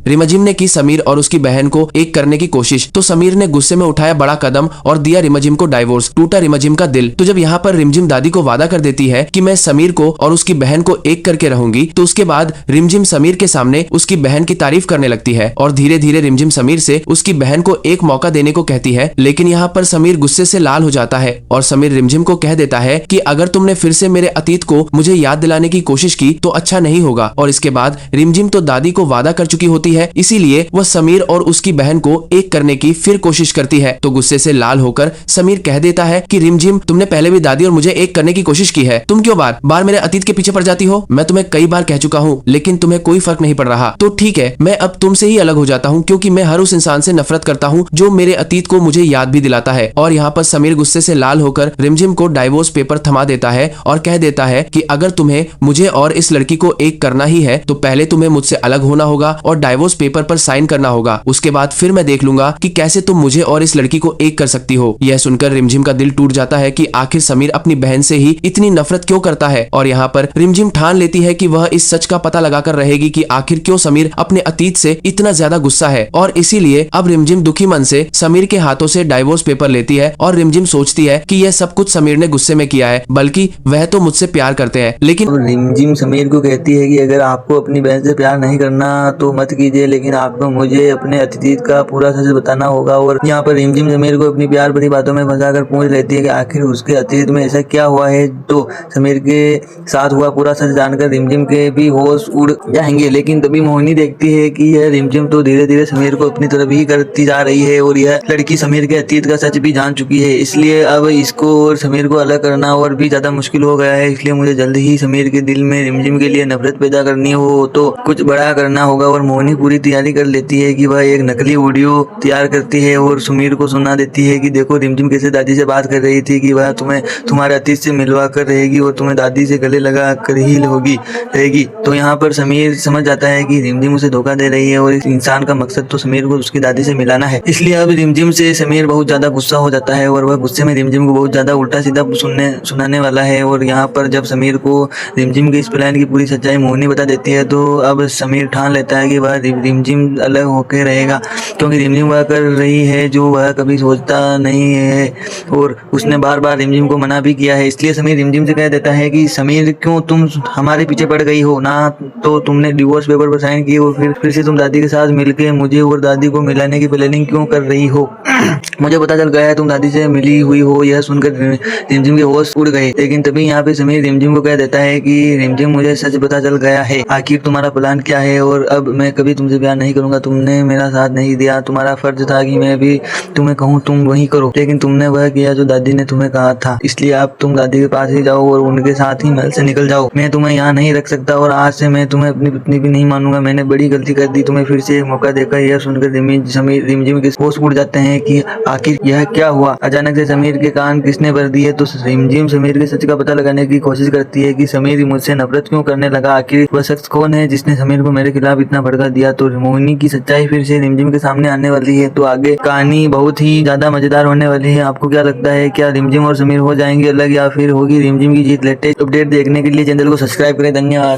रिमझिम ने की समीर और उसकी बहन को एक करने की कोशिश, तो समीर ने गुस्से में उठाया बड़ा कदम और दिया रिमझिम को डाइवोर्स। टूटा रिमझिम का दिल। तो जब यहाँ पर रिमझिम दादी को वादा कर देती है कि मैं समीर को और उसकी बहन को एक करके रहूंगी, तो उसके बाद रिमझिम समीर के सामने उसकी बहन की तारीफ करने लगती है और धीरे धीरे रिमझिम समीर से उसकी बहन को एक मौका देने को कहती है। लेकिन यहाँ पर समीर गुस्से से लाल हो जाता है और समीर रिमझिम को कह देता है कि अगर तुमने फिर से मेरे अतीत को मुझे याद दिलाने की कोशिश की तो अच्छा नहीं होगा। और इसके बाद रिमझिम तो दादी को वादा कर चुकी होती है, इसीलिए वह समीर और उसकी बहन को एक करने की फिर कोशिश करती है। तो गुस्से से लाल होकर समीर कह देता है कि रिमझिम, तुमने पहले भी दादी और मुझे एक करने की कोशिश की है, तुम क्यों बार बार मेरे अतीत के पीछे पड़ जाती हो? मैं तुम्हें कई बार कह चुका हूँ लेकिन तुम्हें कोई फर्क नहीं पड़ रहा। तो ठीक है, मैं अब तुमसे ही अलग हो जाता हूँ क्योंकि मैं हर उस इंसान से नफरत करता हूँ जो मेरे अतीत को मुझे याद भी दिलाता है। और यहाँ पर समीर गुस्से से लाल होकर रिमझिम को डाइवोर्स पेपर थमा देता है और कह देता है कि अगर तुम्हें मुझे और इस लड़की को एक करना ही है तो पहले तुम्हें मुझसे अलग होना होगा और डाइवोर्स पेपर पर साइन करना होगा। उसके बाद फिर मैं देख लूंगा कि कैसे तुम मुझे और इस लड़की को एक कर सकती हो। यह सुनकर रिमझिम का दिल टूट जाता है कि आखिर समीर अपनी बहन से ही इतनी नफरत क्यों करता है। और यहाँ पर रिमझिम ठान लेती है कि वह इस सच का पता लगाकर रहेगी कि आखिर क्यों समीर अपने अतीत से इतना ज्यादा गुस्सा है। और इसीलिए अब रिमझिम दुखी मन से समीर के हाथों से डाइवोर्स पेपर लेती है और रिमझिम सोचती है कि यह सब कुछ समीर ने गुस्से में किया है, बल्कि वह तो मुझसे प्यार करते हैं। लेकिन रिमझिम समीर को कहती है कि अगर आपको अपनी बहन से प्यार नहीं करना तो मत कीजिए, लेकिन आपको मुझे अपने अतीत का पूरा सच बताना होगा। और यहाँ पर रिमझिम समीर को अपनी प्यार भरी बातों में फंसाकर पूछ लेती है कि आखिर उसके अतीत में ऐसा क्या हुआ है। तो समीर के साथ हुआ पूरा सच जानकर रिमझिम के भी होश उड़ जाएंगे। लेकिन तभी मोहिनी देखती है कि यह रिमझिम तो धीरे धीरे समीर को अपनी तरफ ही करती जा रही है और यह लड़की समीर के अतीत का सच भी जान चुकी है। इसलिए अब इसको और समीर को अलग करना और भी ज्यादा मुश्किल हो गया है। इसलिए मुझे जल्द ही समीर के दिल में रिमझिम के लिए नफरत पैदा करनी हो तो कुछ बड़ा करना होगा। और मोहिनी पूरी तैयारी कर लेती है कि वह एक नकली ऑडियो तैयार करती है और समीर को सुना देती है कि देखो रिमझिम कैसे दादी से बात कर रही थी कि वह तुम्हें तुम्हारे अतीत से मिलवा कर रहेगी और तुम्हें दादी से गले लगा कर ही रहेगी। तो यहाँ पर समीर समझ जाता है कि रिमझिम उसे धोखा दे रही है और इस इंसान का मकसद तो समीर को उसकी दादी से मिलाना है। इसलिए अब रिमझिम से समीर बहुत ज्यादा गुस्सा हो जाता है और वह गुस्से में रिमझिम को बहुत ज्यादा उल्टा सीधा सुनाने वाला है। और यहाँ पर जब समीर को रिमझिम के इस प्लान की पूरी सच्चाई मोहिनी बता देती है तो अब समीर ठान लेता है कि वह रिमझिम अलग होकर रहेगा, क्योंकि रिमझिम वह कर रही है जो वह कभी सोचता नहीं है और उसने बार बार रिमझिम को मना भी किया है। इसलिए समीर रिमझिम से कह देता है कि समीर, क्यों तुम हमारे पीछे पड़ गई हो? ना तो तुमने डिवोर्स पेपर पर साइन किए और फिर से तुम दादी के साथ मिलकर मुझे और दादी को मिलाने की प्लानिंग क्यों कर रही हो? मुझे पता चल गया है तुम दादी से मिली हुई हो। यह सुनकर रिमझिम के होश उड़ गए। लेकिन तभी यहाँ पे समीर रिमझिम को कह देता है कि रिमझिम, मुझे सच पता चल गया है। आखिर तुम्हारा प्लान क्या है और अब मैं कभी तुमसे प्यार नहीं करूंगा। तुमने मेरा साथ नहीं दिया, तुम्हारा फर्ज था कि मैं भी तुम्हें कहूँ तुम वही करो, लेकिन तुमने वह किया जो दादी ने तुम्हें कहा था। इसलिए अब तुम दादी के पास ही जाओ और उनके साथ ही महल से निकल जाओ। मैं तुम्हें यहाँ नहीं रख सकता और आज से मैं तुम्हें अपनी पत्नी भी नहीं मानूंगा। मैंने बड़ी गलती कर दी, तुम्हें फिर से एक मौका देकर। यह सुनकर रिमझिम के होश उड़ जाते हैं कि आखिर यह क्या हुआ। अचानक से समीर के कान किसने भर दिए तो रिमझिम समीर के सच का पता लगाने की कोशिश करती है कि समीर मुझसे नफरत क्यों करने लगा। आखिर वह शख्स कौन है जिसने समीर को मेरे खिलाफ इतना भड़का दिया। तो मोहिनी की सच्चाई फिर से रिमझिम के सामने आने वाली है। तो आगे कहानी बहुत ही ज्यादा मजेदार होने वाली है। आपको क्या लगता है, क्या रिमझिम और समीर हो जाएंगे अलग या फिर होगी रिमझिम की जीत? लेटेस्ट अपडेट देखने के लिए चैनल को सब्सक्राइब करें। धन्यवाद।